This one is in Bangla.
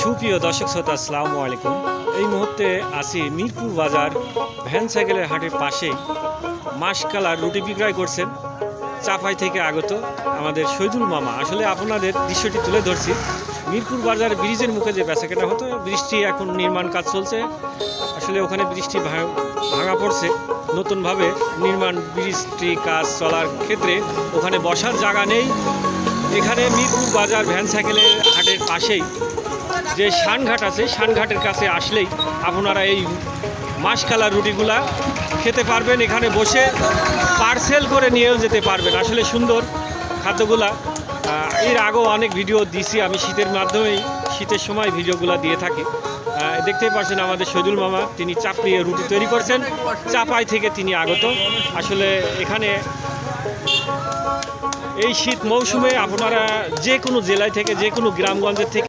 সুপ্রিয় দর্শক শ্রোতা, আসসালামু আলাইকুম। এই মুহূর্তে আছি মিরপুর বাজার ভ্যান সাইকেলের হাটের পাশেই। মাসকালার রুটি বিক্রয় করছেন চাপাই থেকে আগত আমাদের শহীদুল মামা। আসলে আপনাদের দৃশ্যটি তুলে ধরছি। মিরপুর বাজার ব্রিজের মুখে যে বেচাকেনা হতো, বৃষ্টি এখন নির্মাণ কাজ চলছে। আসলে ওখানে বৃষ্টি ভাঙা পড়ছে, নতুনভাবে নির্মাণ বৃষ্টি কাজ চলার ক্ষেত্রে ওখানে বসার জায়গা নেই। এখানে মিরপুর বাজার ভ্যান সাইকেলের হাটের পাশেই যে শানঘাট আছে, শানঘাটের কাছে আসলেই আপনারা এই মাসকালার রুটিগুলা খেতে পারবেন। এখানে বসে পার্সেল করে নিয়েও যেতে পারবেন। আসলে সুন্দর খাদ্যগুলা। এর আগেও অনেক ভিডিও দিছি আমি, শীতের মাধ্যমেই শীতের সময় ভিডিওগুলো দিয়ে থাকি। দেখতেই পাচ্ছেন আমাদের শহীদুল মামা, তিনি চাপড়িয়ে রুটি তৈরি করছেন। চাপাই থেকে তিনি আগত। আসলে এখানে এই শীত মৌসুমে আপনারা যে কোনো জেলায় থেকে, যে কোনো গ্রামগঞ্জের থেকে